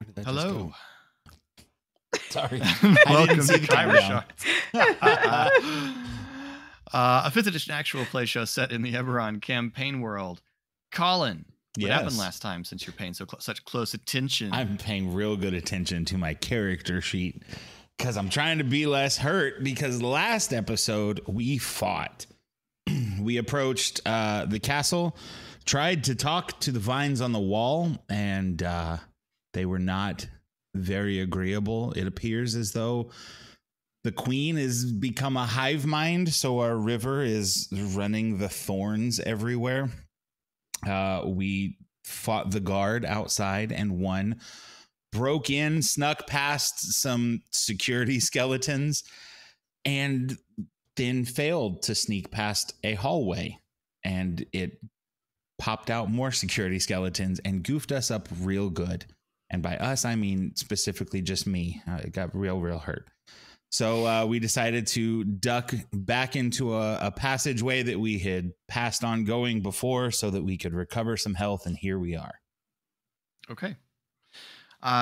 Where did that Hello. Sorry. Welcome to Khyber Shards. A 5th edition actual play show set in the Eberron campaign world. Colin, what happened last time since you're paying such close attention? I'm paying real good attention to my character sheet because I'm trying to be less hurt because last episode we fought. We approached the castle, tried to talk to the vines on the wall, and they were not very agreeable. It appears as though the queen has become a hive mind, so our river is running the thorns everywhere. We fought the guard outside and won. Broke in, snuck past some security skeletons, and then failed to sneak past a hallway. And it popped out more security skeletons and goofed us up real good. And by us, I mean specifically just me. It got real hurt. So we decided to duck back into a passageway that we had passed on going before so that we could recover some health, and here we are. Okay.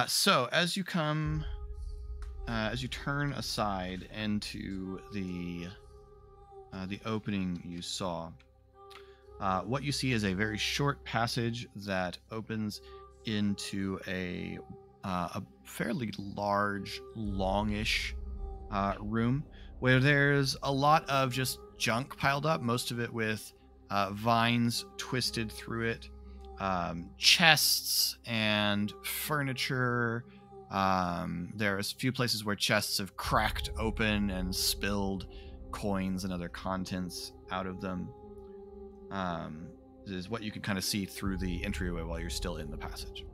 So as you turn aside into the opening you saw, what you see is a very short passage that opens into a fairly large, longish room where there's a lot of just junk piled up, most of it with vines twisted through it, chests and furniture. There's a few places where chests have cracked open and spilled coins and other contents out of them. This is what you can kind of see through the entryway while you're still in the passage.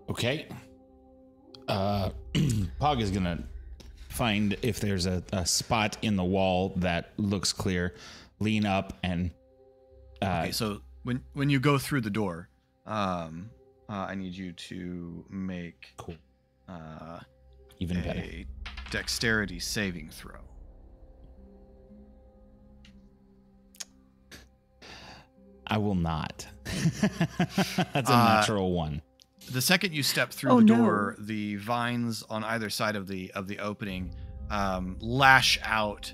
Okay. Pog is gonna find if there's a spot in the wall that looks clear, lean up and okay, so when you go through the door, I need you to make cool. Even better. A dexterity saving throw. I will not. That's a natural one. The second you step through the door, the vines on either side of the opening lash out,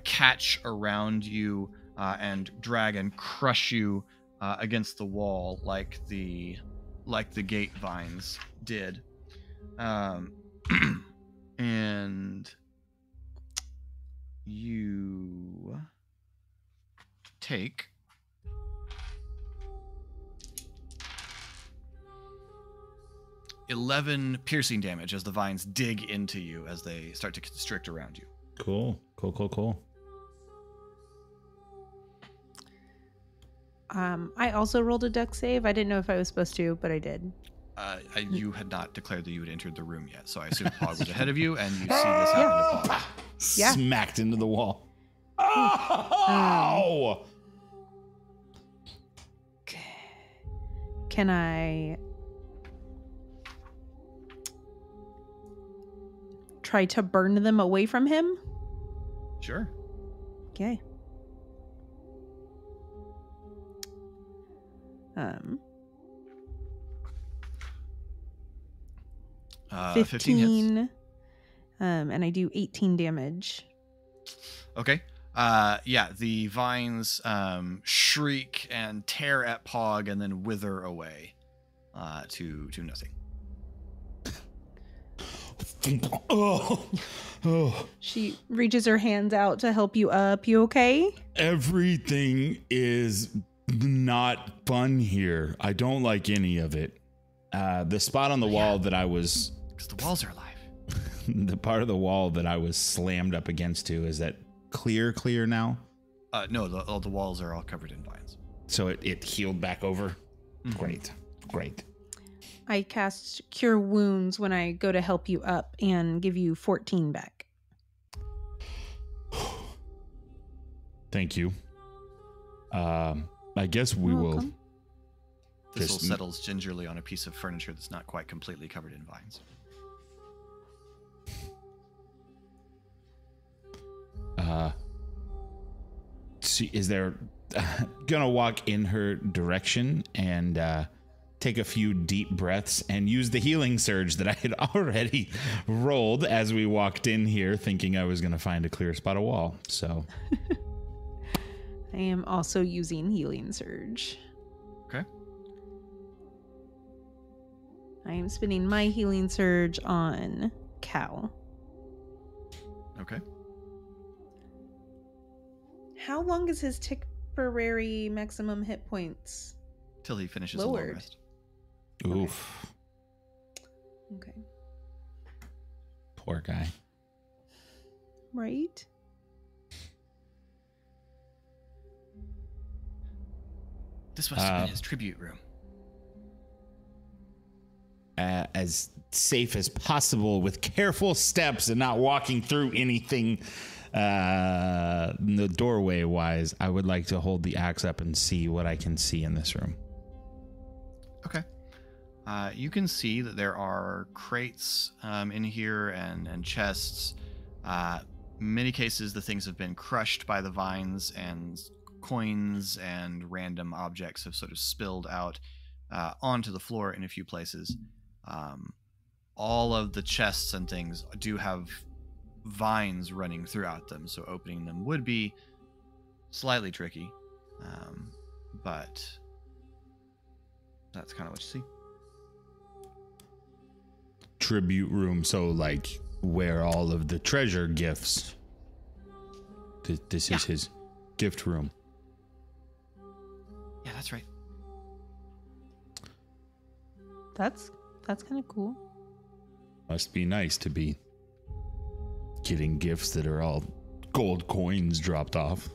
catch around you, and drag and crush you against the wall like the gate vines did. And you take 11 piercing damage as the vines dig into you as they start to constrict around you. Cool. I also rolled a dex save. I didn't know if I was supposed to, but I did. You had not declared that you had entered the room yet, so I assume Pog was ahead of you, and you see this happen to Pog. Yeah. Smacked into the wall. Oh! Can I try to burn them away from him? Sure. Okay. 15 hits. And I do 18 damage. Okay. Yeah, the vines shriek and tear at Pog and then wither away to nothing. Oh. She reaches her hands out to help you up. You okay? Everything is not fun here. I don't like any of it. The spot on the wall that I was... Because the walls are alive. The part of the wall that I was slammed up against to, is that clear now? No, the walls are all covered in vines. So it healed back over? Mm-hmm. Great. I cast Cure Wounds when I go to help you up and give you 14 back. Thank you. I guess we will... Thistle settles gingerly on a piece of furniture that's not quite completely covered in vines. is there gonna walk in her direction and take a few deep breaths and use the healing surge that I had already rolled as we walked in here, thinking I was gonna find a clear spot of wall. So I am also using healing surge. Okay. I am spending my healing surge on Cal. Okay. How long is his temporary maximum hit points? Till he finishes a long Lowered. rest. oof, Okay. poor guy. Right? This must have been his tribute room. As safe as possible with careful steps and not walking through anything in the doorway wise, I would like to hold the axe up and see what I can see in this room. Okay. You can see that there are crates in here and chests. Many cases, the things have been crushed by the vines, and coins and random objects have sort of spilled out onto the floor in a few places. All of the chests and things do have vines running throughout them, so opening them would be slightly tricky. But that's kind of what you see. Tribute room, so like where all of the treasure gifts. This is his gift room. Yeah, that's right. That's kind of cool. Must be nice to be getting gifts that are all gold coins dropped off.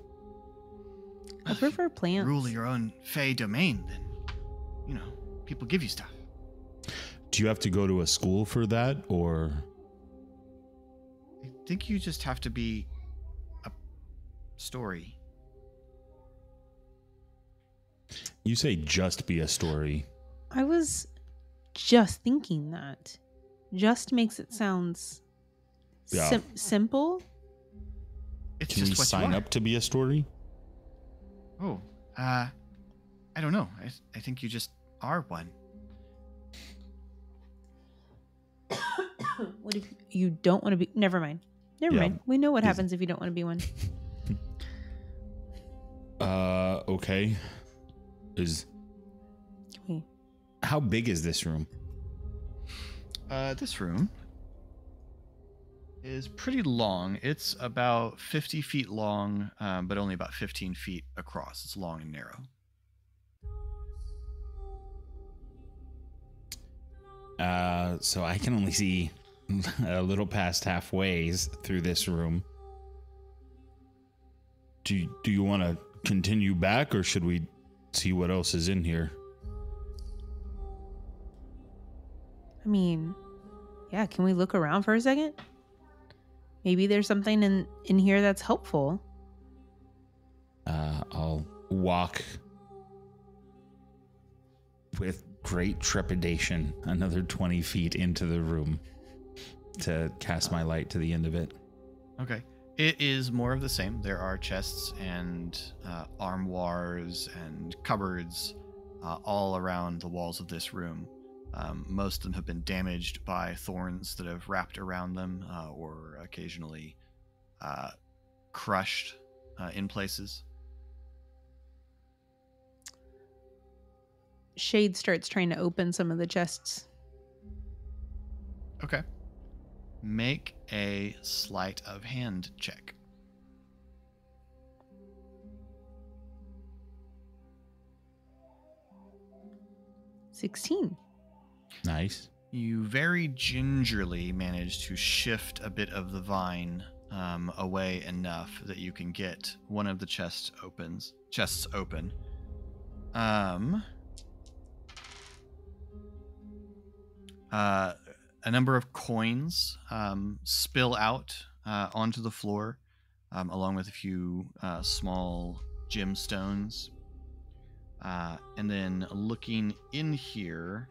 I prefer plants. Rule your own Fey domain, then, people give you stuff. Do you have to go to a school for that, or? I think you just have to be a story. You say just be a story. I was just thinking that. Just makes it sounds simple. It's Can just you what sign you are. up to be a story? Oh, I don't know. I think you just are one. What if you don't want to be? Never mind. Never Yeah. mind. We know what happens if you don't want to be one. Okay. Okay. How big is this room? This room is pretty long. It's about 50 feet long, but only about 15 feet across. It's long and narrow. So I can only see a little past halfways through this room. Do you want to continue back, or should we see what else is in here? I mean, yeah, can we look around for a second? Maybe there's something in here that's helpful. I'll walk with great trepidation another 20 feet into the room to cast my light to the end of it. Okay. It is more of the same. There are chests and armoires and cupboards all around the walls of this room. Most of them have been damaged by thorns that have wrapped around them or occasionally crushed in places. Shade starts trying to open some of the chests. Okay. Make a sleight of hand check. $16. Nice. You very gingerly manage to shift a bit of the vine away enough that you can get one of the chests open. A number of coins spill out onto the floor, along with a few small gemstones. And then looking in here,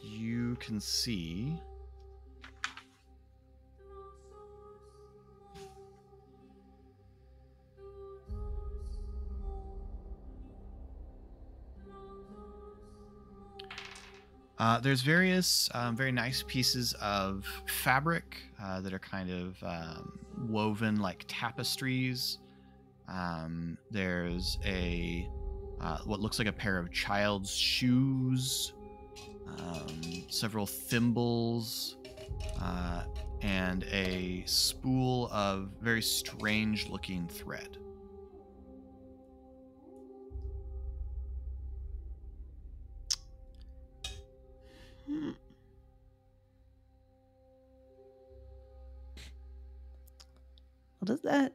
you can see There's various very nice pieces of fabric that are kind of woven like tapestries. There's a what looks like a pair of child's shoes, several thimbles, and a spool of very strange looking thread. Well, does that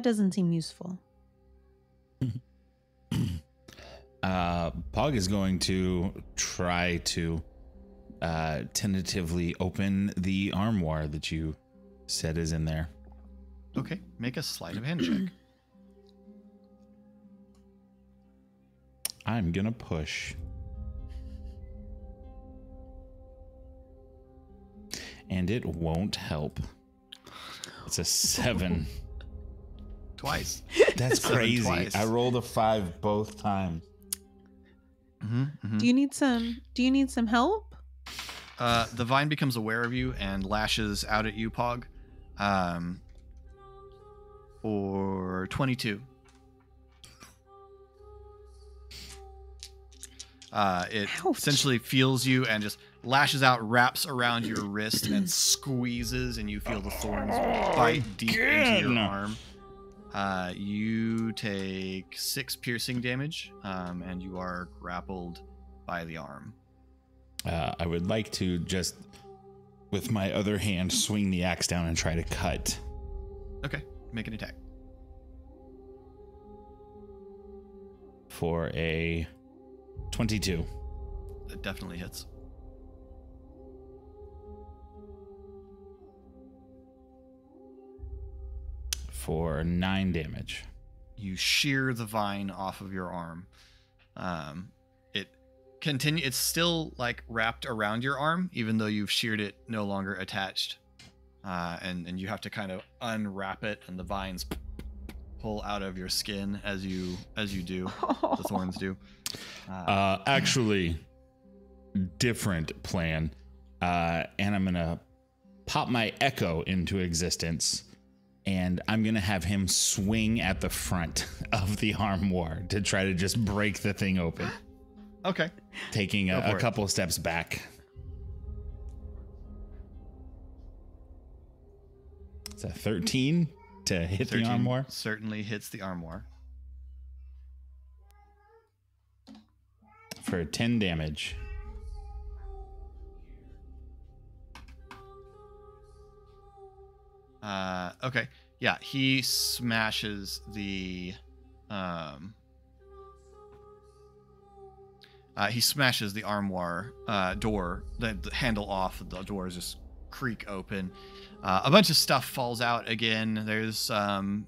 doesn't seem useful. Pog is going to try to tentatively open the armoire that you said is in there. Okay, make a sleight of hand check. I'm gonna push. And it won't help. It's a 7. Twice. That's crazy. Twice. I rolled a 5 both times. Do you need some help? The vine becomes aware of you and lashes out at you, Pog. For 22. It Ouch. essentially feels you and just lashes out, wraps around your wrist, and squeezes, and you feel the thorns bite deep into your arm. You take 6 piercing damage, and you are grappled by the arm. I would like to just, with my other hand, swing the axe down and try to cut. Okay, make an attack. For a 22. It definitely hits. For 9 damage. You shear the vine off of your arm. It's still like wrapped around your arm, even though you've sheared it, no longer attached. And you have to kind of unwrap it, and the vines pull out of your skin as you do. The thorns do. Actually, different plan. And I'm gonna pop my echo into existence, and I'm gonna have him swing at the front of the armoire to try to just break the thing open. Okay. Taking a couple steps back. It's a 13 to hit 13 the armoire. certainly hits the armoire. For 10 damage. Okay. Yeah, he smashes the armoire door, the handle off. The doors just creak open. A bunch of stuff falls out again. There's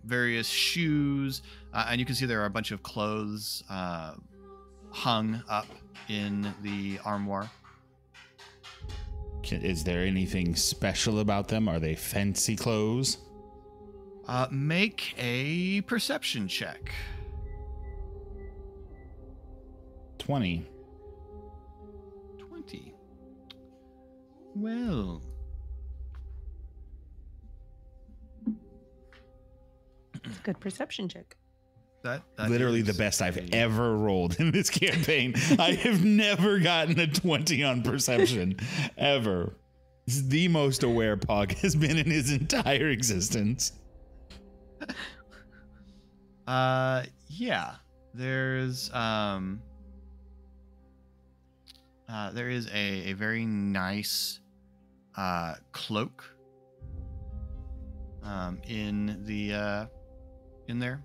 various shoes, and you can see there are a bunch of clothes hung up in the armoire. Is there anything special about them? Are they fancy clothes? Make a perception check. 20. 20. Well. It's a good perception check. That Literally is the best I've ever rolled in this campaign. I have never gotten a 20 on perception, ever. This is the most aware Pog has been in his entire existence. Yeah. There is a very nice cloak in there.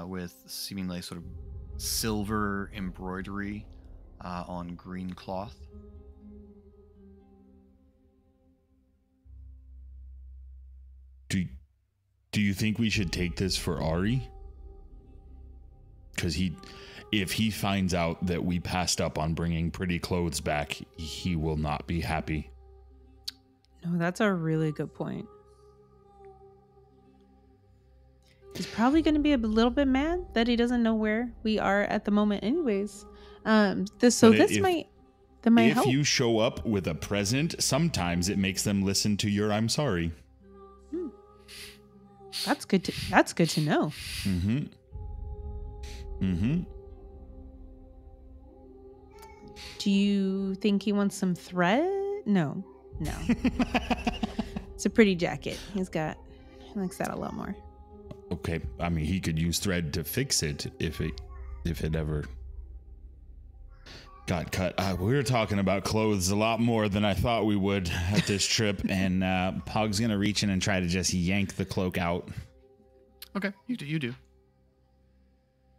With seemingly sort of silver embroidery on green cloth. Do you think we should take this for Ari? Because if he finds out that we passed up on bringing pretty clothes back, he will not be happy. No, that's a really good point. He's probably going to be a little bit mad that he doesn't know where we are at the moment anyways. This might help. If you show up with a present, sometimes it makes them listen to your I'm sorry. That's good to know. Do you think he wants some thread? No. It's a pretty jacket. He likes that a lot more. Okay. I mean, he could use thread to fix it if it ever got cut. We were talking about clothes a lot more than I thought we would at this trip, and Pog's gonna reach in and try to just yank the cloak out. Okay, you do.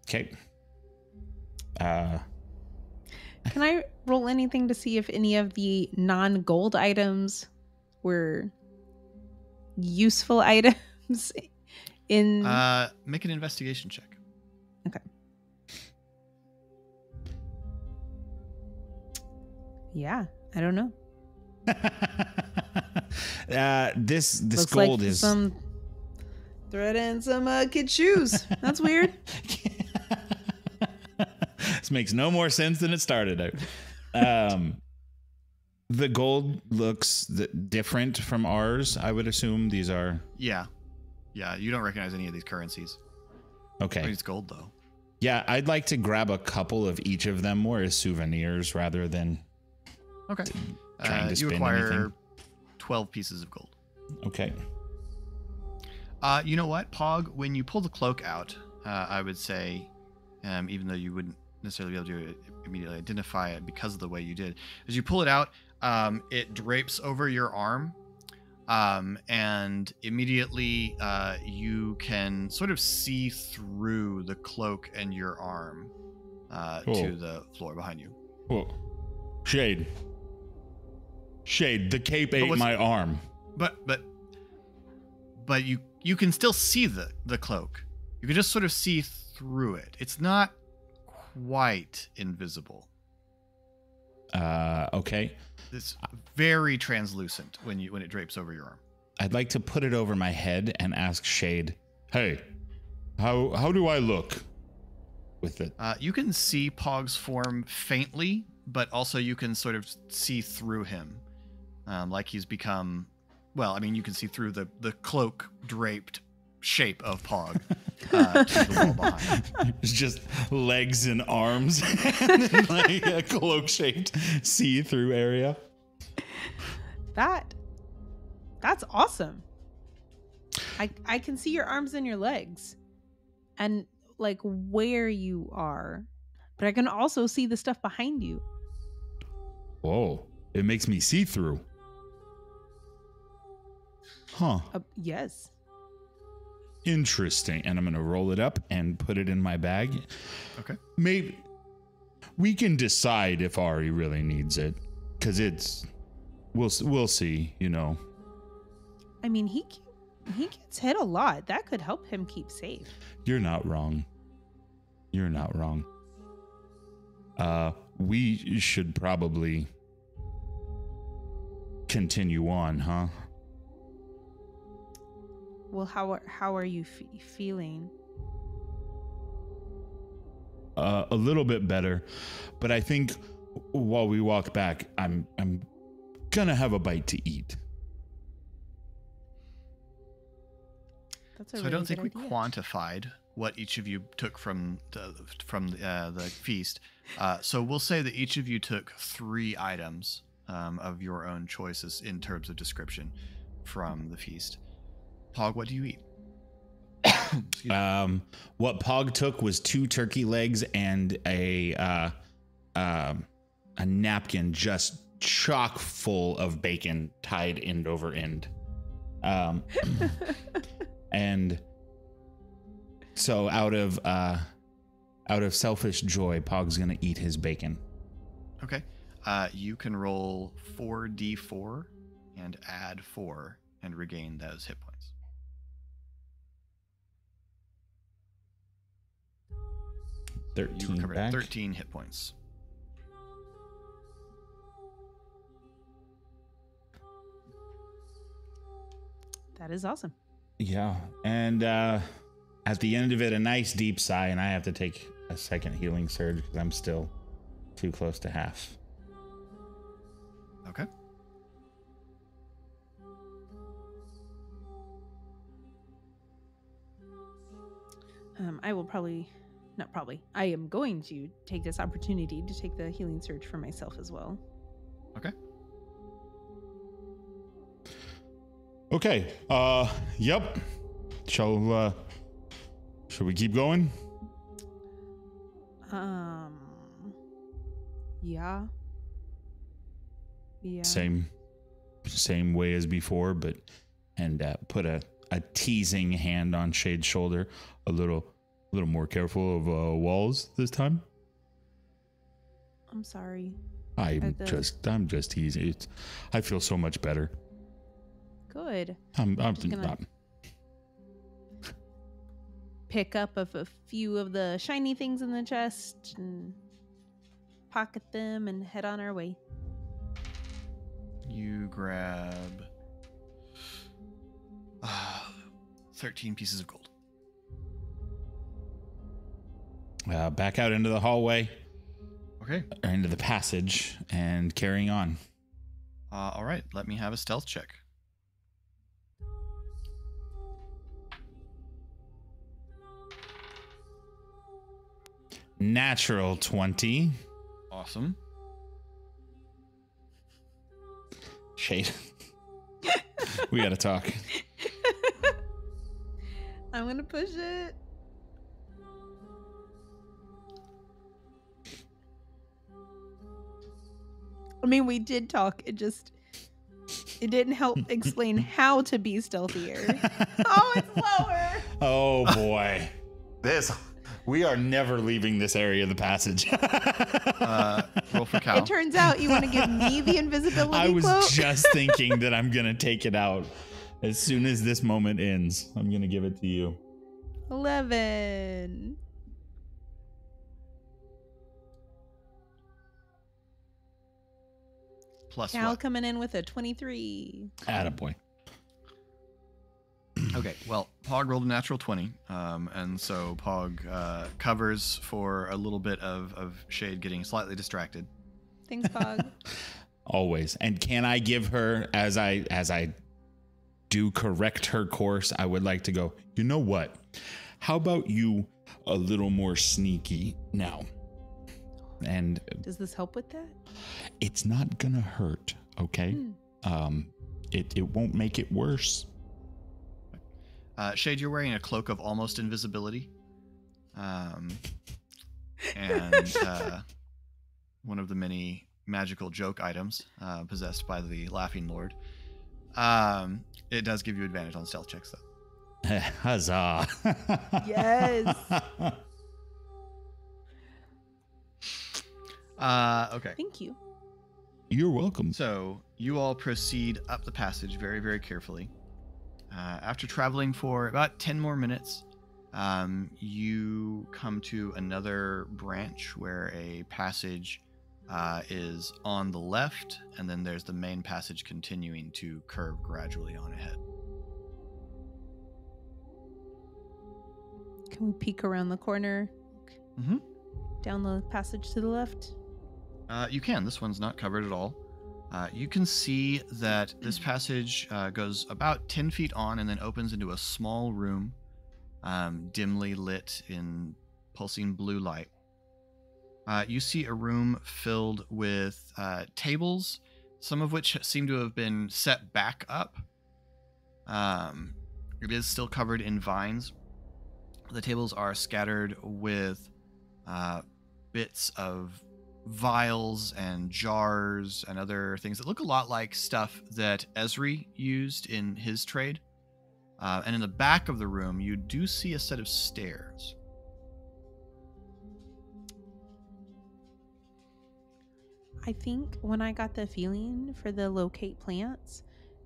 Okay. Can I roll anything to see if any of the non-gold items were useful items in... Make an investigation check. Okay. Yeah, I don't know. This Looks gold like is some thread and some kid shoes. That's weird. This makes no more sense than it started out. The gold looks different from ours. I would assume these are. Yeah. You don't recognize any of these currencies. Okay. I mean, it's gold though. Yeah, I'd like to grab a couple of each of them more as souvenirs rather than. Okay. Trying to you spend acquire anything. 12 pieces of gold. Okay. You know what, Pog? When you pull the cloak out, I would say, even though you wouldn't necessarily be able to immediately identify it because of the way you did, as you pull it out, it drapes over your arm, and immediately you can sort of see through the cloak and your arm to the floor behind you. Whoa. Shade, the cape ate my arm. But you can still see the cloak. You can just sort of see through it. It's not quite invisible. Okay. It's very translucent when it drapes over your arm. I'd like to put it over my head and ask Shade, "Hey, how do I look with it?" You can see Pog's form faintly, but also you can sort of see through him, like he's become. Well, I mean, you can see through the cloak draped shape of Pog to the wall behind. It's just legs and arms, and then like a cloak shaped see-through area. That's awesome. I can see your arms and your legs and like where you are, but I can also see the stuff behind you. Whoa, it makes me see through. Huh. Yes. Interesting. And I'm going to roll it up and put it in my bag. Okay. Maybe we can decide if Ari really needs it, because we'll see, you know. I mean, he gets hit a lot. That could help him keep safe. You're not wrong. We should probably continue on, huh? Well, how are you feeling? A little bit better, but I think while we walk back, I'm gonna have a bite to eat. That's I don't think we quantified what each of you took from the feast. So we'll say that each of you took 3 items of your own choices in terms of description from the feast. Pog, what do you eat? What Pog took was 2 turkey legs and a napkin just chock full of bacon tied end over end. And so out of selfish joy, Pog's gonna eat his bacon. Okay. You can roll 4d4 and add 4 and regain those hit points. You 13 recovered back. 13 hit points. That is awesome. Yeah, and at the end of it, a nice deep sigh, and I have to take a second healing surge because I'm still too close to half. Okay. I am going to take this opportunity to take the healing surge for myself as well. Okay. Okay. Yep. Should we keep going? Yeah. Yeah. Same way as before, but put a teasing hand on Shade's shoulder. A little more careful of walls this time. I'm sorry. I'm just teasing. I feel so much better. Good. I'm gonna pick up a few of the shiny things in the chest and pocket them and head on our way. You grab 13 pieces of gold. Back out into the hallway. Okay. Or into the passage and carrying on. All right. Let me have a stealth check. Natural 20. Awesome. Shade. We gotta talk. I'm gonna push it. I mean, we did talk. It didn't help explain how to be stealthier. Oh, it's lower. Oh boy. We are never leaving this area of the passage. Roll for Cal. It turns out you want to give me the invisibility I was cloak? just thinking that I'm going to take it out. As soon as this moment ends, I'm going to give it to you. 11. Plus Cal what? coming in with a 23. Attaboy. Okay, well, Pog rolled a natural 20, and so Pog covers for a little bit of Shade getting slightly distracted. Thanks, Pog. Always. And can I give her, as I do correct her course, I would like to go, you know what? How about you a little more sneaky now? And Does this help with that? it's not gonna hurt, okay? It won't make it worse. Shade, you're wearing a cloak of almost invisibility. And one of the many magical joke items possessed by the Laughing Lord. It does give you advantage on stealth checks, though. Huzzah. Yes. Okay. Thank you. You're welcome. So you all proceed up the passage very, very carefully. After traveling for about 10 more minutes, you come to another branch where a passage is on the left, and then there's the main passage continuing to curve gradually on ahead. Can we peek around the corner? Mm-hmm. Down the passage to the left? You can. This one's not covered at all. You can see that this passage goes about 10 feet on and then opens into a small room, dimly lit in pulsing blue light. You see a room filled with tables, some of which seem to have been set back up. It is still covered in vines. The tables are scattered with bits of vials and jars and other things that look a lot like stuff that Esri used in his trade. And in the back of the room, you do see a set of stairs. I think when I got the feeling for the locate plants,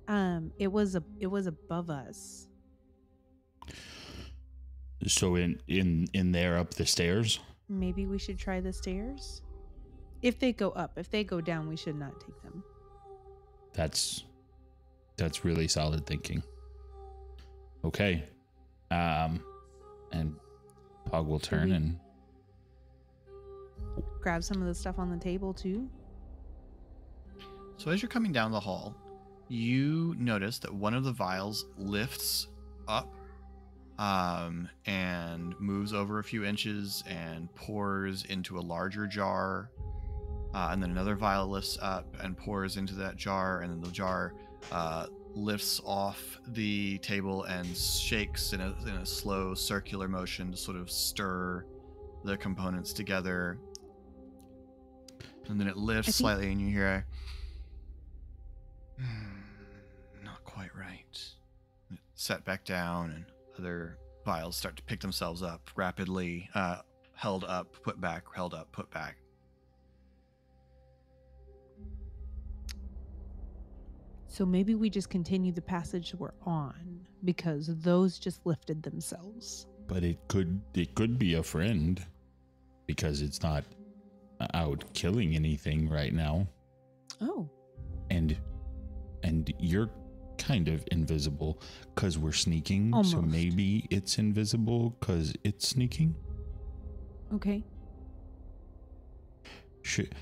it was above us. So in there up the stairs? Maybe we should try the stairs? If they go up. If they go down, we should not take them. That's really solid thinking. Okay. And Pog will turn and grab some of the stuff on the table too. So as you're coming down the hall, you notice that one of the vials lifts up and moves over a few inches and pours into a larger jar. And then another vial lifts up and pours into that jar, and then the jar lifts off the table and shakes in a slow circular motion to sort of stir the components together. And then it lifts slightly, and you hear not quite right. It's set back down, and other vials start to pick themselves up rapidly, held up, put back, held up, put back. So maybe we just continue the passage we're on, because those just lifted themselves. But it could be a friend, because it's not out killing anything right now. Oh. And you're kind of invisible because we're sneaking. Almost. So maybe it's invisible because it's sneaking. Okay.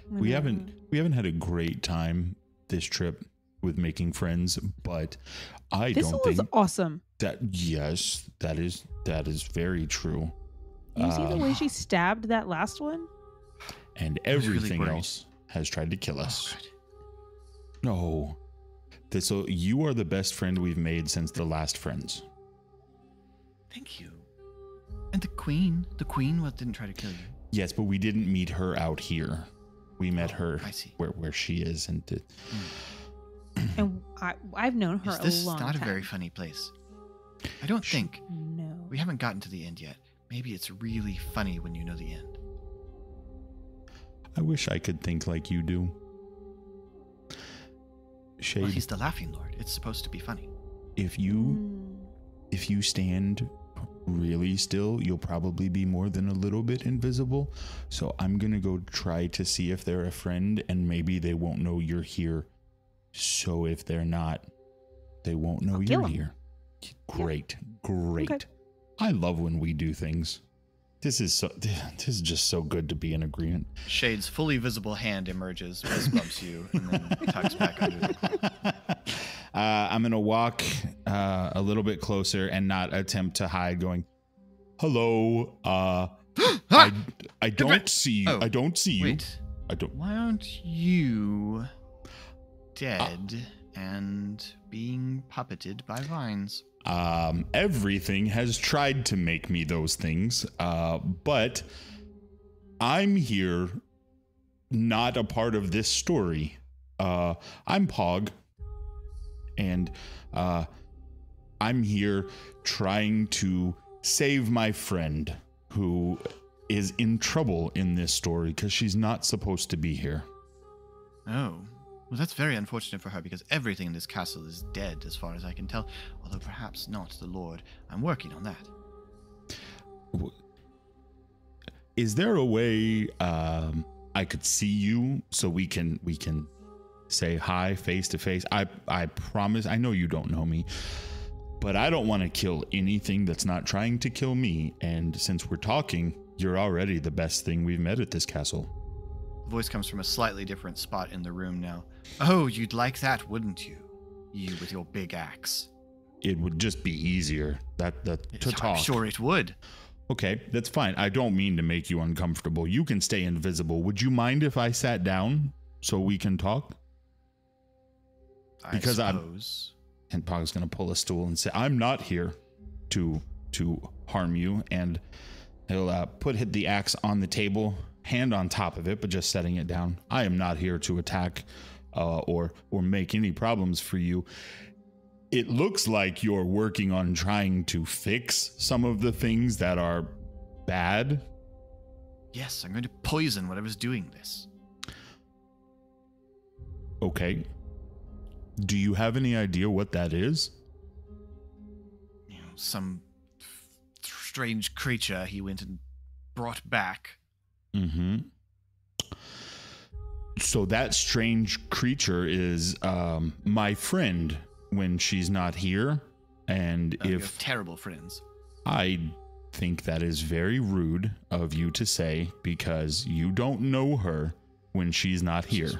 We haven't had a great time this trip with making friends, but I don't think this was awesome. that. Yes, that is very true. You see the way she stabbed that last one? And everything else has tried to kill us. No. So you are the best friend we've made since the last friends. Thank you. And the queen didn't try to kill you. Yes, but we didn't meet her out here. We met her I see. where she is, and And I've known her a long time. This is not a very funny place. I don't think. No. We haven't gotten to the end yet. Maybe it's really funny when you know the end. I wish I could think like you do. Shade. Well, he's the Laughing Lord. It's supposed to be funny. If you stand really still, you'll probably be more than a little bit invisible. So I'm gonna go try to see if they're a friend, and maybe they won't know you're here. So if they're not, they won't know you're here. Great. Okay. I love when we do things. This is just so good to be in agreement. Shade's fully visible hand emerges, fist bumps you, and then tucks back under the cloak. I'm going to walk a little bit closer and not attempt to hide, going, hello, I don't see you. I don't see you. Wait. Why aren't you dead and being puppeted by vines? Everything has tried to make me those things, but I'm here, not a part of this story. I'm Pog, and I'm here trying to save my friend who is in trouble in this story because she's not supposed to be here. Oh. Well, that's very unfortunate for her, because everything in this castle is dead as far as I can tell, although perhaps not the Lord. I'm working on that. Is there a way I could see you so we can say hi face to face? I promise, I know you don't know me, but I don't want to kill anything that's not trying to kill me, and since we're talking, you're already the best thing we've met at this castle. The voice comes from a slightly different spot in the room now. Oh, you'd like that, wouldn't you? You with your big axe. It would just be easier to talk. I'm sure it would. Okay, that's fine. I don't mean to make you uncomfortable. You can stay invisible. Would you mind if I sat down so we can talk? Because I suppose. And Pog's going to pull a stool and say, I'm not here to harm you. And he'll hit the axe on the table, hand on top of it, but just setting it down. I am not here to attack or make any problems for you. It looks like you're working on trying to fix some of the things that are bad. Yes, I'm going to poison whatever's doing this. Okay. Do you have any idea what that is? You know, some strange creature he went and brought back. Mm-hmm. So that strange creature is my friend when she's not here. And you have terrible friends. I think that is very rude of you to say because you don't know her when she's not here. She's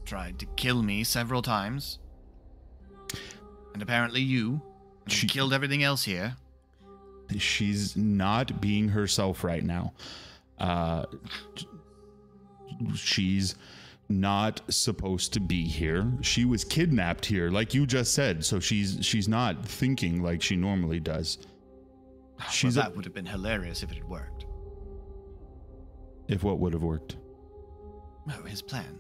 tried to kill me several times. And apparently you. She killed everything else here. She's not being herself right now. She's not supposed to be here. She was kidnapped here, like you just said. So she's not thinking like she normally does. Well, that would have been hilarious if it had worked. If what would have worked? Oh, his plan.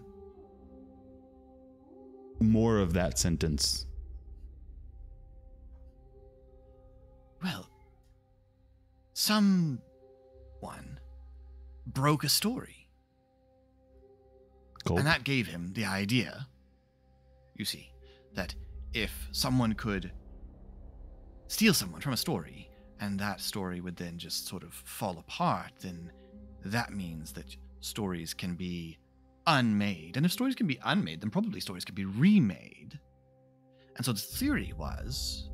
More of that sentence. Well, someone broke a story. Cool. And that gave him the idea, you see, that if someone could steal someone from a story, and that story would then just sort of fall apart, then that means that stories can be unmade. And if stories can be unmade, then probably stories can be remade. And so the theory was,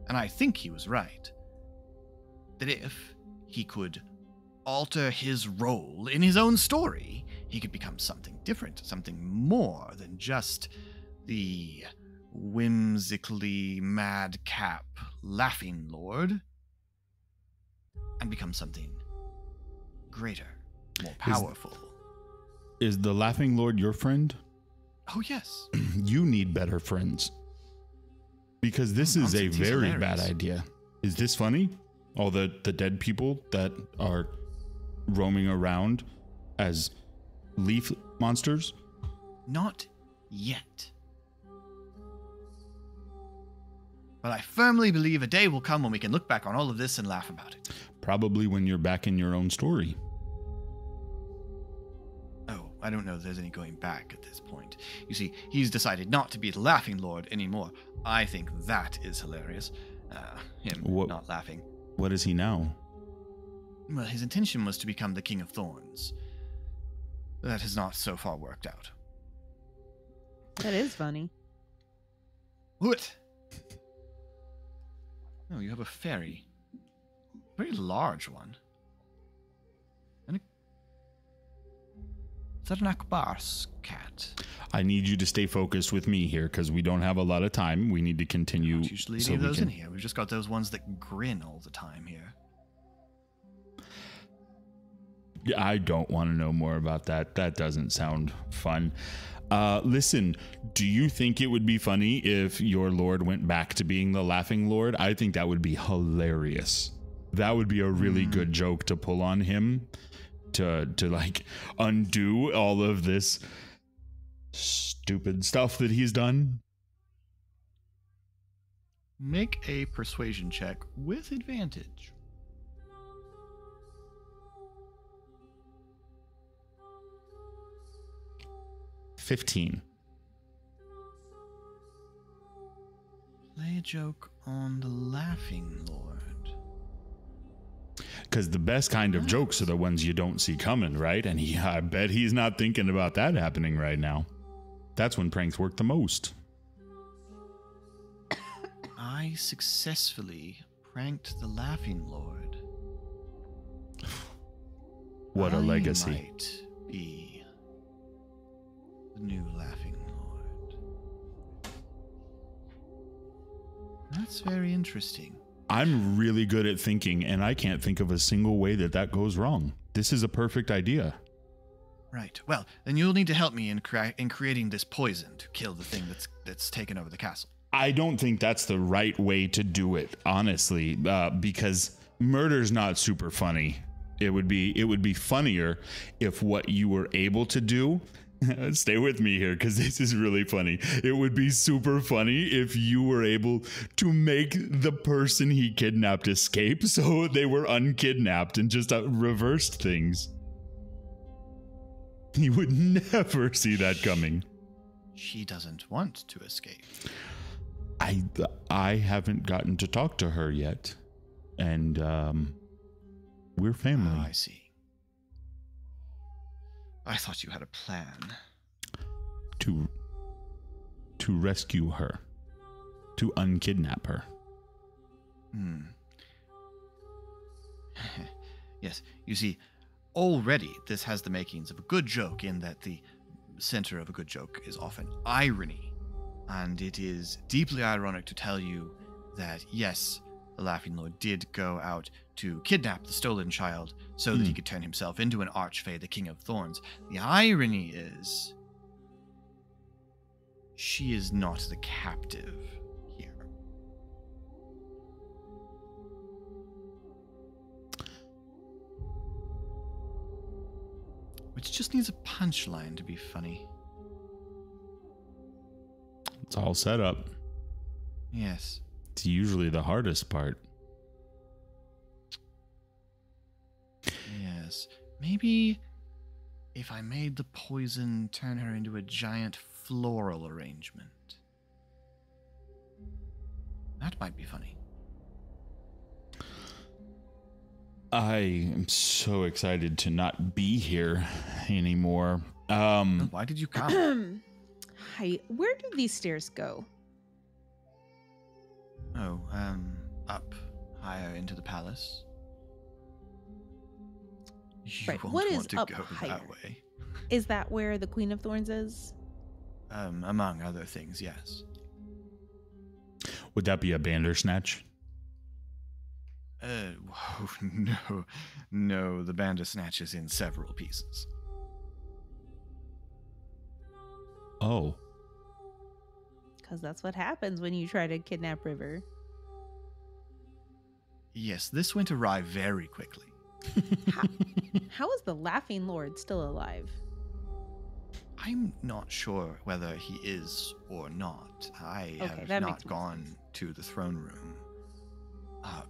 and I think he was right, that if he could alter his role in his own story, he could become something different, something more than just the whimsically madcap laughing lord, and become something greater, more powerful. Is the laughing lord your friend? Oh, yes. You need better friends. Because this is a very bad idea. Is this funny? All the dead people that are roaming around as leaf monsters? Not yet. But I firmly believe a day will come when we can look back on all of this and laugh about it. Probably when you're back in your own story. Oh, I don't know if there's any going back at this point. You see, he's decided not to be the laughing lord anymore. I think that is hilarious. Him not laughing. What is he now? Well, his intention was to become the King of Thorns. That has not so far worked out. That is funny. What? Oh, you have a fairy. A very large one. Is that an Akbar's cat? I need you to stay focused with me here because we don't have a lot of time. We need to continue. We don't usually leave those in here. We've just got those ones that grin all the time here. I don't want to know more about that. That doesn't sound fun. Listen, do you think it would be funny if your lord went back to being the laughing lord? I think that would be hilarious. That would be a really good joke to pull on him to like undo all of this stupid stuff that he's done. Make a persuasion check with advantage. $15. Play a joke on the laughing lord. Because the best kind of jokes are the ones you don't see coming, right? And I bet he's not thinking about that happening right now. That's when pranks work the most. I successfully pranked the laughing lord. What a legacy. Might be the new laughing lord. That's very interesting. I'm really good at thinking, and I can't think of a single way that goes wrong. This is a perfect idea. Right. Well, then you'll need to help me in creating this poison to kill the thing that's taken over the castle. I don't think that's the right way to do it, honestly, because murder's not super funny. It would be funnier if what you were able to do. Stay with me here because this is really funny. It would be super funny if you were able to make the person he kidnapped escape so they were unkidnapped and just reversed things. He would never see that coming. She doesn't want to escape. I haven't gotten to talk to her yet. And we're family. Oh, I see. I thought you had a plan. To rescue her. To unkidnap her. Yes, you see, already this has the makings of a good joke in that the center of a good joke is often irony. And it is deeply ironic to tell you that, yes, the Laughing Lord did go out to kidnap the stolen child so that he could turn himself into an archfey, the King of Thorns. The irony is, she is not the captive here. Which just needs a punchline to be funny. It's all set up. Yes. It's usually the hardest part. Yes. Maybe if I made the poison turn her into a giant floral arrangement. That might be funny. I am so excited to not be here anymore. Why did you come? Hi, where do these stairs go? Oh, up higher into the palace. You Right, won't what want is to up go higher? that way. Is that where the Queen of Thorns is? Among other things, yes. Would that be a Bandersnatch? Whoa, no, the Bandersnatch is in several pieces. Oh. Because that's what happens when you try to kidnap River. Yes, this went awry very quickly. How is the Laughing Lord still alive? I'm not sure whether he is or not. I Okay, that have makes not more gone sense. to the throne room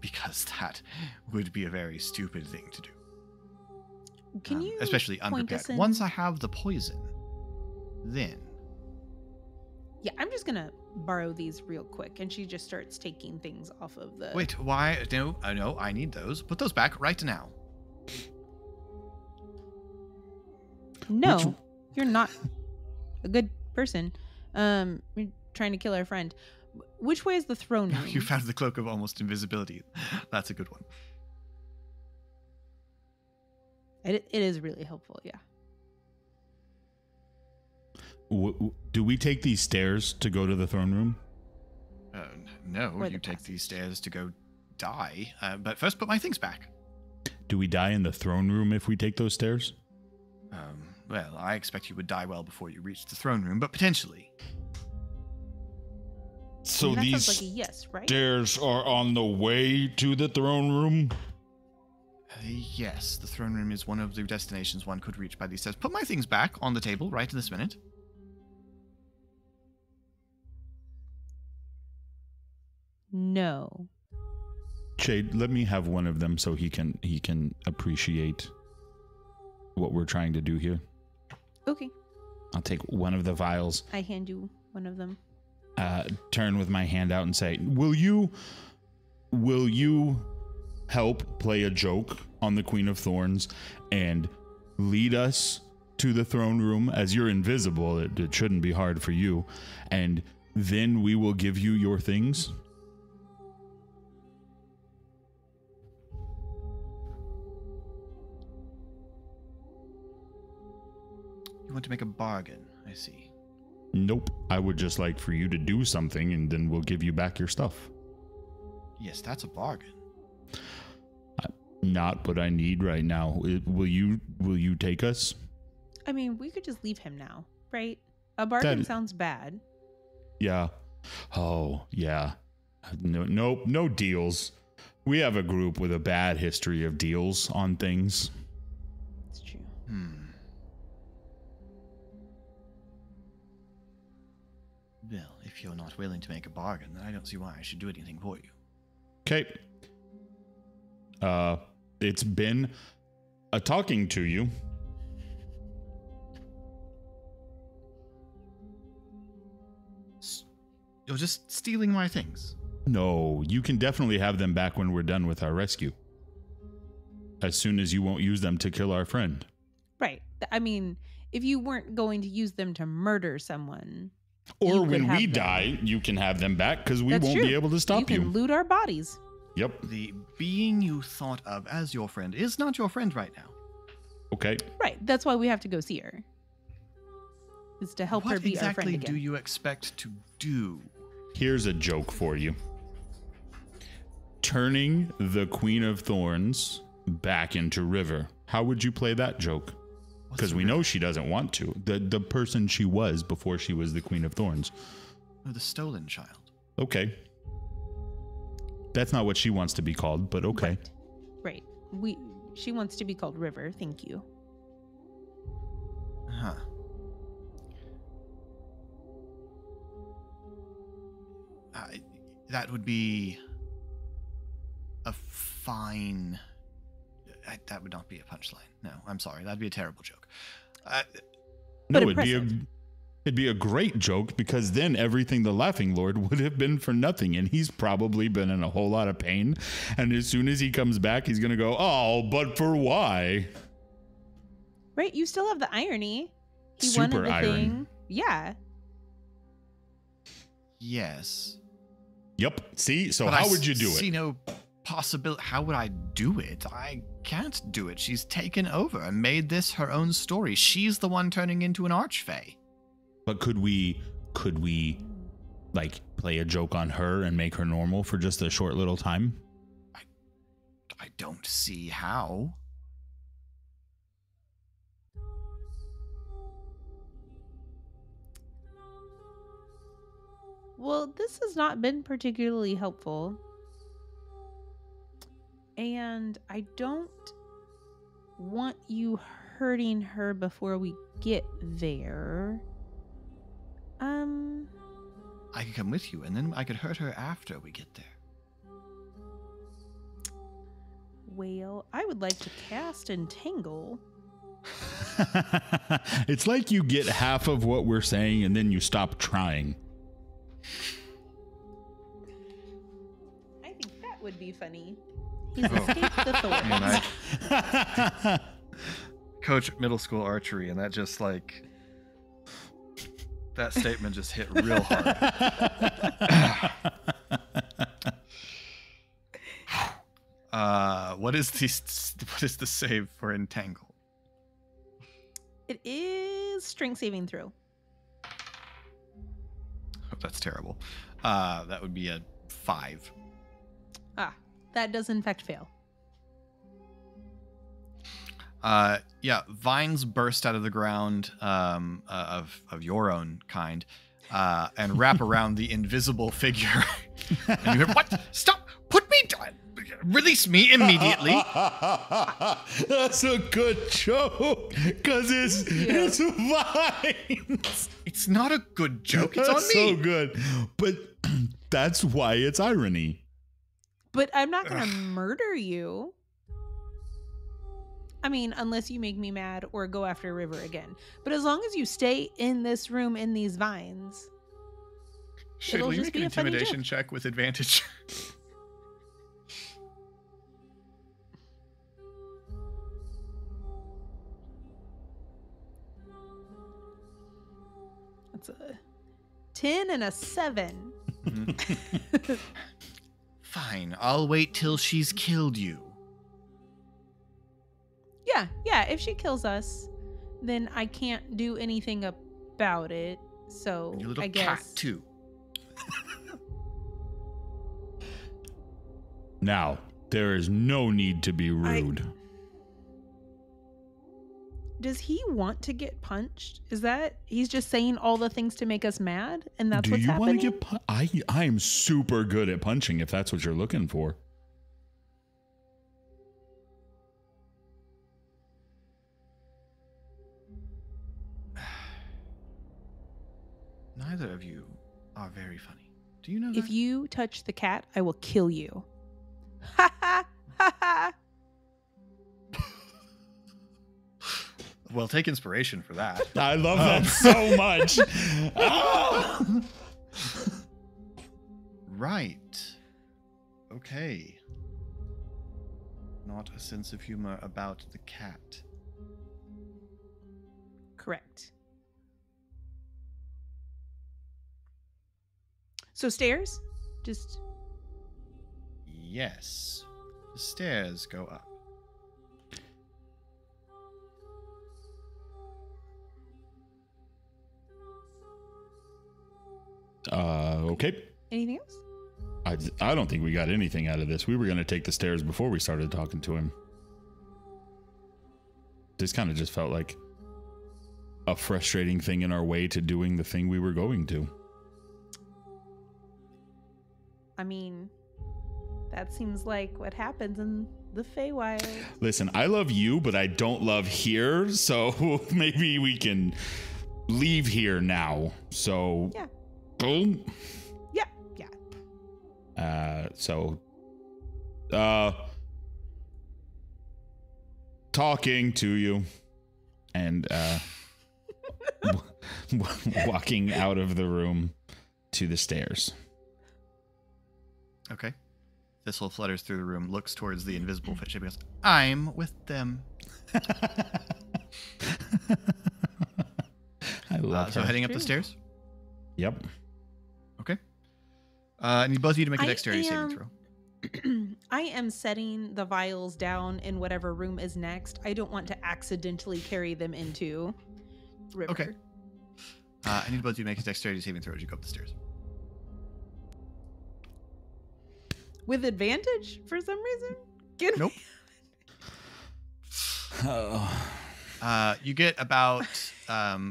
because that would be a very stupid thing to do. Can you especially point unprepared. us in? Once I have the poison, then Yeah, I'm just gonna borrow these real quick, and she just starts taking things off of the. wait. Why? No, I need those. Put those back right now. No, you're not a good person. You're trying to kill our friend. Which way is the throne room? You found the cloak of almost invisibility. That's a good one. It is really helpful, yeah. Do we take these stairs to go to the throne room? No, Or you the take passage. these stairs to go die. But first, put my things back. Do we die in the throne room if we take those stairs? Well, I expect you would die well before you reach the throne room, but potentially. So That these sounds like a yes, right? stairs are on the way to the throne room? Yes, the throne room is one of the destinations one could reach by these stairs. Put my things back on the table right this minute. No. Shade, let me have one of them so he can appreciate what we're trying to do here. Okay, I'll take one of the vials, I hand you one of them. turn with my hand out and say, Will you help play a joke on the Queen of Thorns and lead us to the throne room? As you're invisible, it shouldn't be hard for you. And then we will give you your things. You want to make a bargain, I see. Nope. I would just like for you to do something and then we'll give you back your stuff. Yes, that's a bargain. Not what I need right now. Will you take us? I mean, we could just leave him now, right? A bargain That- sounds bad. Yeah. Oh, yeah. No deals. We have a group with a bad history of deals on things. It's true. Well, if you're not willing to make a bargain, then I don't see why I should do anything for you. Okay. It's been a talking to you. You're just stealing my things. No, you can definitely have them back when we're done with our rescue. As soon as you won't use them to kill our friend. Right. I mean, if you weren't going to use them to murder someone. Or you could when have we them. die, you can have them back because we That's won't true. be able to stop You you. can loot our bodies. Yep. The being you thought of as your friend is not your friend right now. Okay. Right. That's why we have to go see her. Is to help her be our friend What exactly again. do you expect to do? Here's a joke for you. Turning the Queen of Thorns back into River. How would you play that joke? Because we know she doesn't want to. The person she was before she was the Queen of Thorns. Oh, the stolen child. Okay. That's not what she wants to be called, but okay. Right. She wants to be called River. Thank you. Huh. That would be a fine... that would not be a punchline. No, I'm sorry. That'd be a terrible joke. No, it'd be a great joke, because then everything the Laughing Lord would have been for nothing, and he's probably been in a whole lot of pain. And as soon as he comes back, he's going to go, oh, but for why? Right. You still have the irony. He Super wanted the iron. thing. Yeah. Yes. Yep. See? So But how I would you do see it? no possibility. How would I do it? I can't do it. She's taken over and made this her own story. She's the one turning into an archfey. But could we like play a joke on her and make her normal for just a short little time? I don't see how. Well, this has not been particularly helpful. And I don't want you hurting her before we get there. I could come with you, and then I could hurt her after we get there. Well, I would like to cast Entangle. It's like you get half of what we're saying and then you stop trying. I think that would be funny. He's escaped the thorns. Man, I coach middle school archery, and that just like that statement just hit real hard. What is the save for Entangle? It is strength saving throw. Oh, that's terrible. That would be a 5. That does in fact fail. Yeah, vines burst out of the ground of your own kind and wrap around the invisible figure. And you hear, what? Stop! Put me down! Release me immediately! That's a good joke, because it's vines. It's not a good joke. It's on me. That's so good. But that's why it's irony. But I'm not going to murder you. I mean, unless you make me mad or go after River again. But as long as you stay in this room in these vines, Shade, it'll will you just make an be a funny intimidation joke. check with advantage? That's a 10 and a 7. Fine, I'll wait till she's killed you. Yeah. If she kills us, then I can't do anything about it. So And your little I cat, guess. too. Now, there is no need to be rude. Does he want to get punched? Is that he's just saying all the things to make us mad, and that's Do what's you happening? want to get I am super good at punching, if that's what you're looking for. Neither of you are very funny. Do you know that? If you touch the cat, I will kill you. Ha ha ha ha. Well, take inspiration for that. I love that so much. Oh! Right. Okay. Not a sense of humor about the cat. Correct. So stairs? Just Yes. The stairs go up. Okay. Anything else? I don't think we got anything out of this. We were going to take the stairs before we started talking to him. This kind of just felt like a frustrating thing in our way to doing the thing we were going to. I mean, that seems like what happens in the Feywild. Listen, I love you, but I don't love here, so maybe we can leave here now. So, Yeah. Boom. Yeah. Talking to you and walking out of the room to the stairs. Okay. Thistle flutters through the room, looks towards the invisible fish, and goes, I'm with them. I love So her. heading up the stairs? Yep. Okay. I need both of you to make a dexterity saving throw. I am setting the vials down in whatever room is next. I don't want to accidentally carry them into river. Okay. I need both of you to make a dexterity saving throw as you go up the stairs. With advantage for some reason? Nope. You get about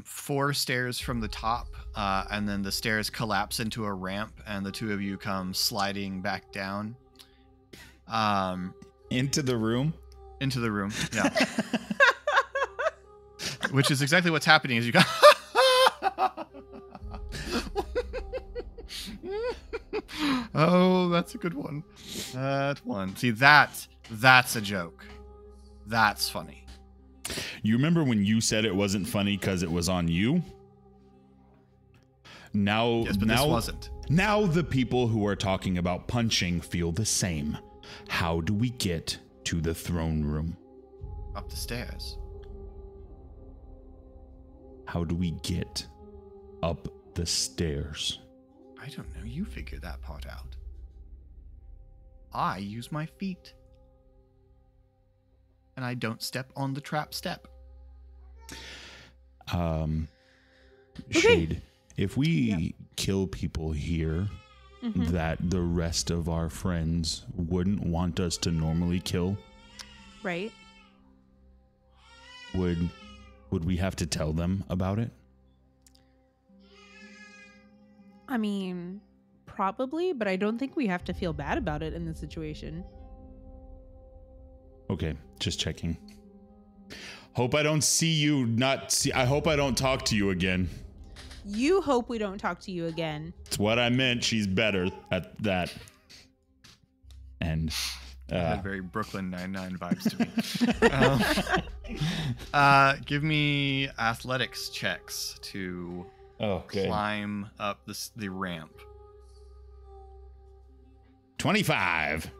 4 stairs from the top, and then the stairs collapse into a ramp, and the two of you come sliding back down. Into the room? Into the room, yeah. Which is exactly what's happening as you go. Oh, that's a good one. That one. See, that's a joke. That's funny. You remember when you said it wasn't funny because it was on you? Now, Yes, but this wasn't. Now the people who are talking about punching feel the same. How do we get to the throne room? Up the stairs. How do we get up the stairs? I don't know. You figure that part out. I use my feet. And I don't step on the trap step. Shade, if we kill people here that the rest of our friends wouldn't want us to normally kill, Right. would we have to tell them about it? I mean, probably, but I don't think we have to feel bad about it in this situation. Okay, just checking. Hope I don't see you I hope I don't talk to you again. You hope we don't talk to you again. It's what I meant. She's better at that. And Had very Brooklyn Nine-Nine vibes to me. Give me athletics checks to climb up the ramp. 25.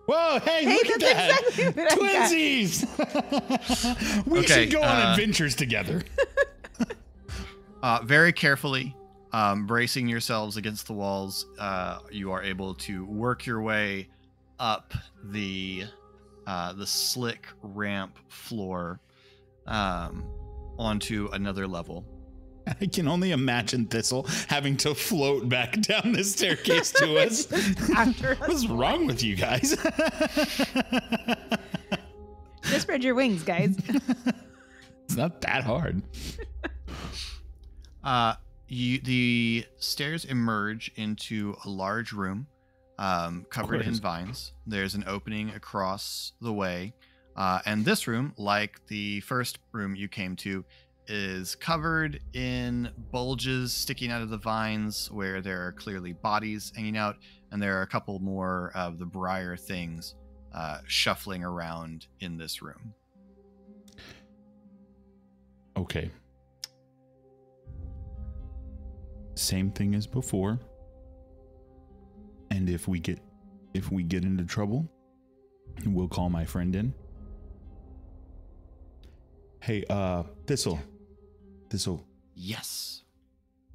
Whoa, hey look at that's that. exactly what I got. Twinsies. We should go on adventures together. Very carefully, bracing yourselves against the walls, you are able to work your way up the slick ramp floor onto another level. I can only imagine Thistle having to float back down the staircase to us. What's wrong with you guys? Just spread your wings, guys. It's not that hard. The stairs emerge into a large room covered in vines. There's an opening across the way. And this room, like the first room you came to, is covered in bulges sticking out of the vines where there are clearly bodies hanging out. And there are a couple more of the briar things shuffling around in this room. Okay. Same thing as before. And if we get into trouble, we'll call my friend in. Hey, Thistle. Yes.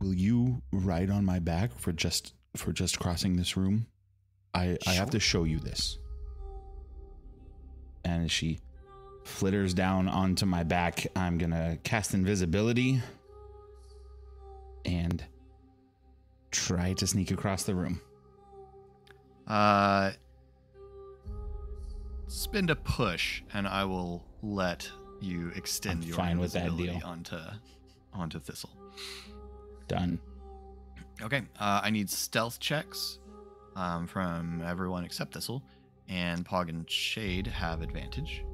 Will you ride on my back for just crossing this room? I have to show you this. And as she flitters down onto my back, I'm going to cast invisibility and try to sneak across the room. Spend a push, and I will let you extend your fine with that invisibility deal. onto Thistle. Done. Okay, I need stealth checks from everyone except Thistle, and Pog and Shade have advantage.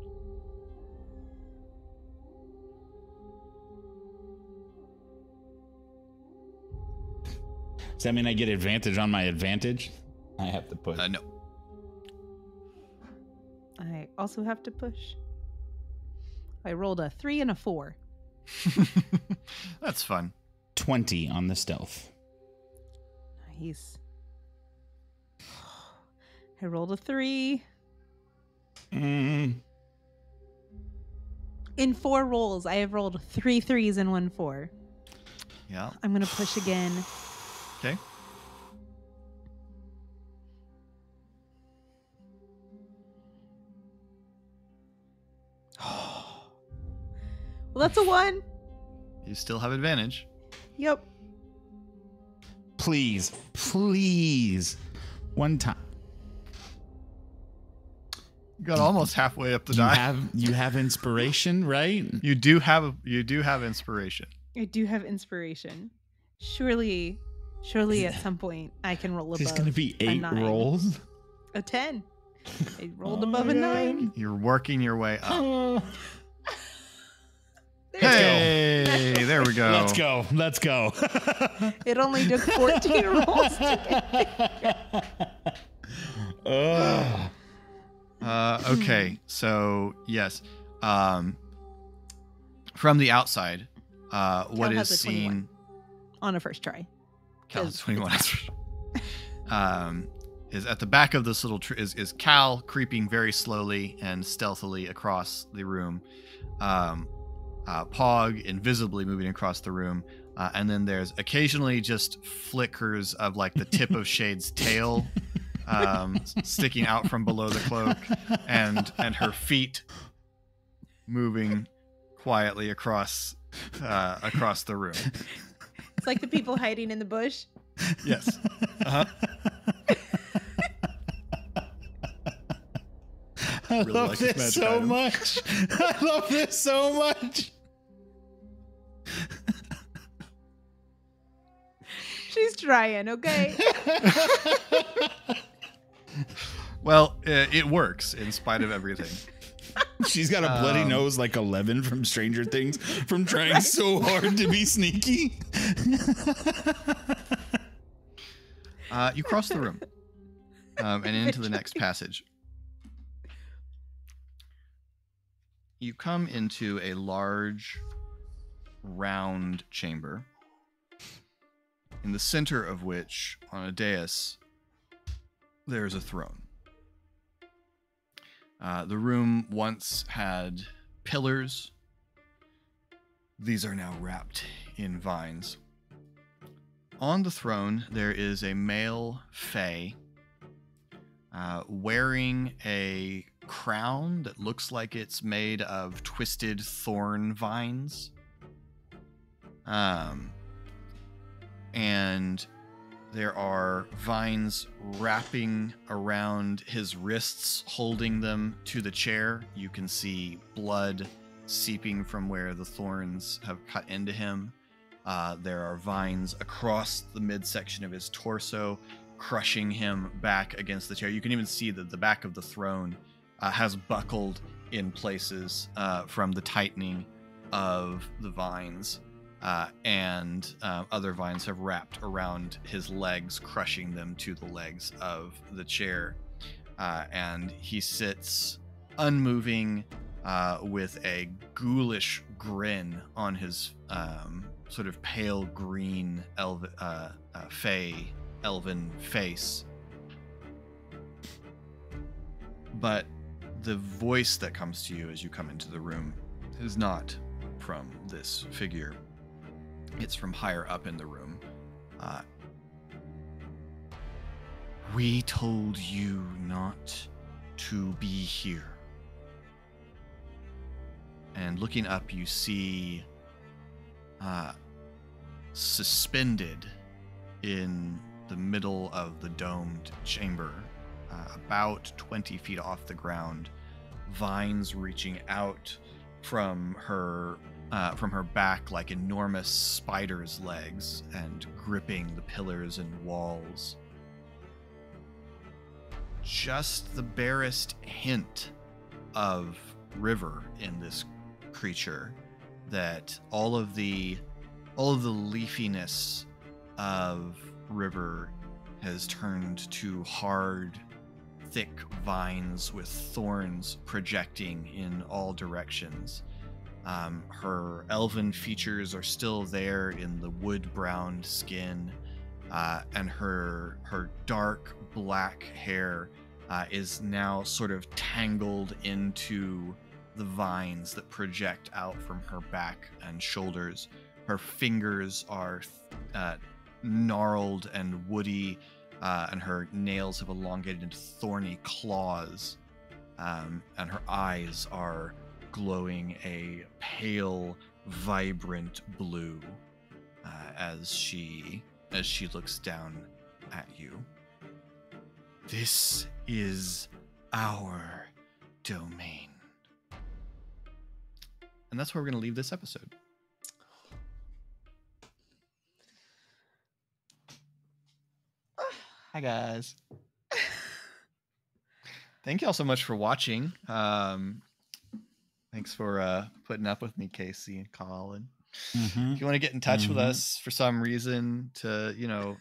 Does that mean I get advantage on my advantage? I have to push. No. I also have to push. I rolled a 3 and a 4. That's fun. 20 on the stealth. Nice. I rolled a 3. In 4 rolls, I have rolled 3 3s and 1 4. Yeah. I'm going to push again. Okay. Well, that's a 1. You still have advantage. Yep. Please. One time. You got almost halfway up the You die. you have inspiration, right? You do have inspiration. I do have inspiration. Surely at some point I can roll above. There's going to be a 8 9. rolls. A 10. I rolled above a 9. You're working your way up. Hey, there we go. Let's go. It only took 14 rolls to get Okay, so yes. From the outside, what is has a 21 seen on a first try. Cal has 21. Is at the back of this little tree is Cal creeping very slowly and stealthily across the room. Pog invisibly moving across the room, and then there's occasionally just flickers of like the tip of Shade's tail sticking out from below the cloak, and her feet moving quietly across the room. It's like the people hiding in the bush. Yes. Uh-huh. I Really love like this this magic so item. much. I love this so much. She's trying, okay? Well, it works in spite of everything. She's got a bloody nose like 11 from Stranger Things from trying so hard to be sneaky. You cross the room and into the next passage. You come into a large, round chamber, in the center of which, on a dais, there's a throne. The room once had pillars. These are now wrapped in vines. On the throne, there is a male fae wearing a crown that looks like it's made of twisted thorn vines. And there are vines wrapping around his wrists, holding them to the chair. You can see blood seeping from where the thorns have cut into him. There are vines across the midsection of his torso, crushing him back against the chair. You can even see that the back of the throne has buckled in places from the tightening of the vines. And other vines have wrapped around his legs, crushing them to the legs of the chair. And he sits unmoving with a ghoulish grin on his sort of pale green elven face. But the voice that comes to you as you come into the room is not from this figure. It's from higher up in the room. We told you not to be here. And looking up, you see suspended in the middle of the domed chamber, about 20 feet off the ground, vines reaching out from her back like enormous spiders' legs and gripping the pillars and walls. Just the barest hint of river in this creature, that all of the leafiness of river has turned to hard, thick vines with thorns projecting in all directions. Her elven features are still there in the wood-browned skin, and her dark black hair is now sort of tangled into the vines that project out from her back and shoulders. Her fingers are gnarled and woody, and her nails have elongated into thorny claws, and her eyes are glowing a pale, vibrant blue as she looks down at you. This is our domain. And that's where we're going to leave this episode. Hi, guys. Thank you all so much for watching. Thanks for putting up with me, Casey and Colin. Mm-hmm. If you want to get in touch with us for some reason to,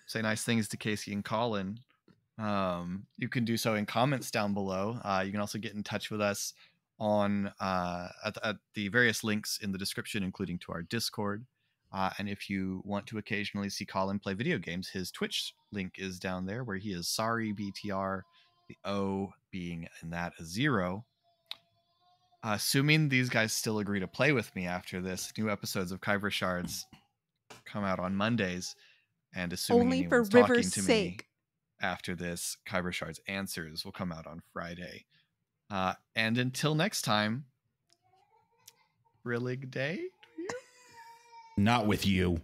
say nice things to Casey and Colin, you can do so in comments down below. You can also get in touch with us on at the various links in the description, including to our Discord. And if you want to occasionally see Colin play video games, his Twitch link is down there, where he is sorry BTR, the O being in that a 0. Assuming these guys still agree to play with me after this, new episodes of Khyber Shards come out on Mondays, and assuming only for anyone's talking River's to sake. me after this, Khyber Shards Answers will come out on Friday. And until next time, Brillig Day to you? Not with you.